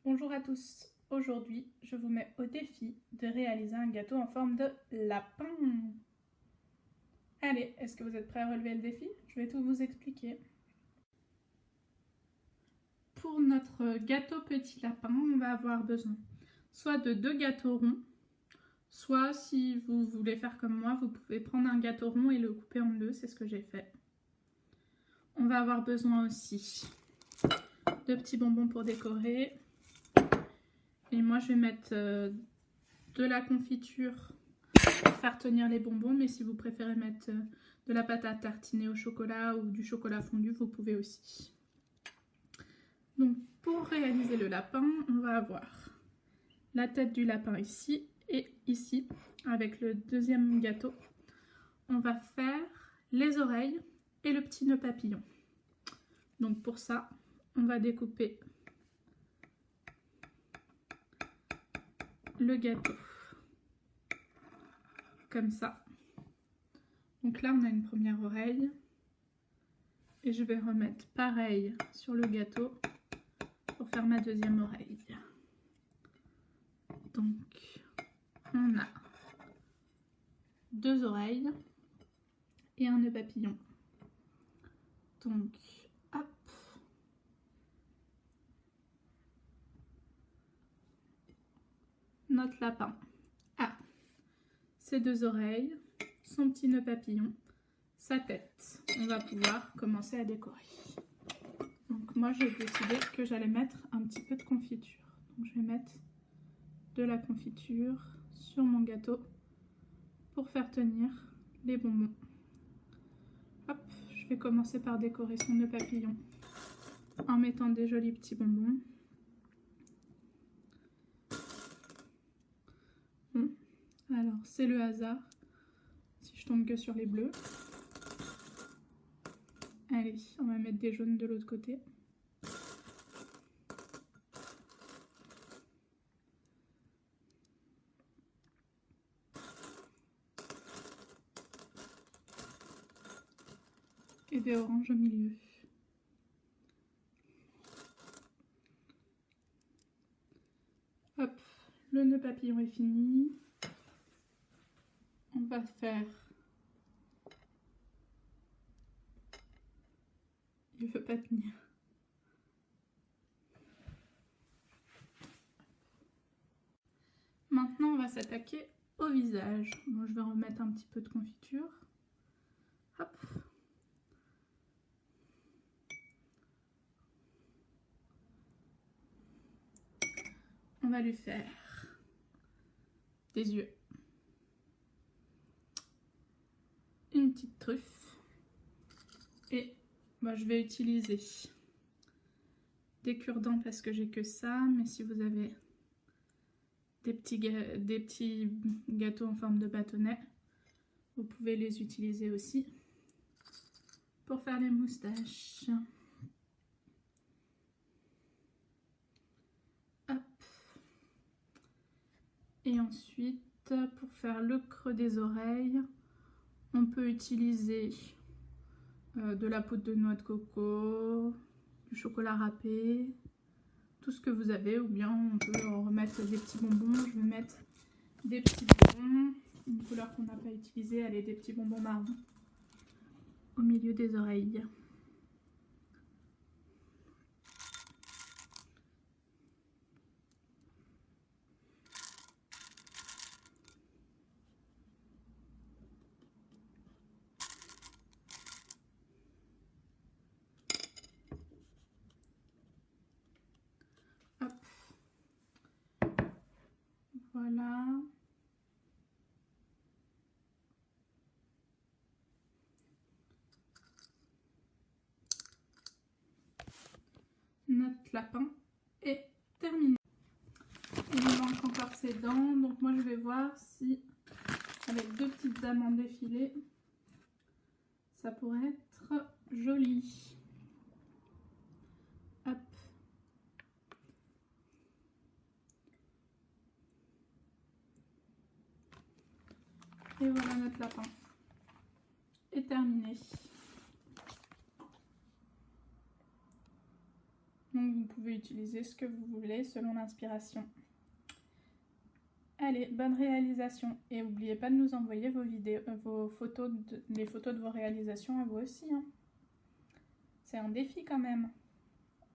Bonjour à tous, aujourd'hui je vous mets au défi de réaliser un gâteau en forme de lapin. Allez, est-ce que vous êtes prêts à relever le défi? Je vais tout vous expliquer. Pour notre gâteau petit lapin, on va avoir besoin soit de 2 gâteaux ronds, soit si vous voulez faire comme moi, vous pouvez prendre un gâteau rond et le couper en deux, c'est ce que j'ai fait. On va avoir besoin aussi de petits bonbons pour décorer. Et moi je vais mettre de la confiture pour faire tenir les bonbons, mais si vous préférez mettre de la pâte à tartiner au chocolat ou du chocolat fondu, vous pouvez aussi. Donc pour réaliser le lapin, on va avoir la tête du lapin ici et ici avec le deuxième gâteau. On va faire les oreilles et le petit nœud papillon. Donc pour ça, on va découper le gâteau comme ça. Donc là on a une première oreille et je vais remettre pareil sur le gâteau pour faire ma deuxième oreille. Donc on a 2 oreilles et un nœud papillon. Donc hop, notre lapin a ses 2 oreilles, son petit nœud papillon, sa tête. On va pouvoir commencer à décorer. Donc moi j'ai décidé que j'allais mettre un petit peu de confiture. Donc je vais mettre de la confiture sur mon gâteau pour faire tenir les bonbons. Hop, je vais commencer par décorer son nœud papillon en mettant des jolis petits bonbons. Bon, alors c'est le hasard si je tombe que sur les bleus. Allez, on va mettre des jaunes de l'autre côté. Et des oranges au milieu. Hop, le nœud papillon est fini. On va faire... Il ne veut pas tenir. Maintenant, on va s'attaquer au visage. Bon, je vais remettre un petit peu de confiture. Hop. On va lui faire des yeux. Une petite truffe. Et je vais utiliser des cure-dents parce que j'ai que ça. Mais si vous avez des petits gâteaux en forme de bâtonnet, vous pouvez les utiliser aussi pour faire les moustaches. Hop. Et ensuite, pour faire le creux des oreilles, on peut utiliser de la poudre de noix de coco, du chocolat râpé, tout ce que vous avez, ou bien on peut en remettre des petits bonbons. Je vais mettre des petits bonbons, une couleur qu'on n'a pas utilisée, allez, des petits bonbons marrons au milieu des oreilles. Hop. Voilà. Notre lapin est terminé. Il me manque encore ses dents, donc moi je vais voir si avec 2 petites amandes effilées, ça pourrait être joli. Hop. Et voilà, notre lapin est terminé. Donc vous pouvez utiliser ce que vous voulez selon l'inspiration. Allez, bonne réalisation et n'oubliez pas de nous envoyer vos photos, les photos de vos réalisations à vous aussi. Hein. C'est un défi quand même.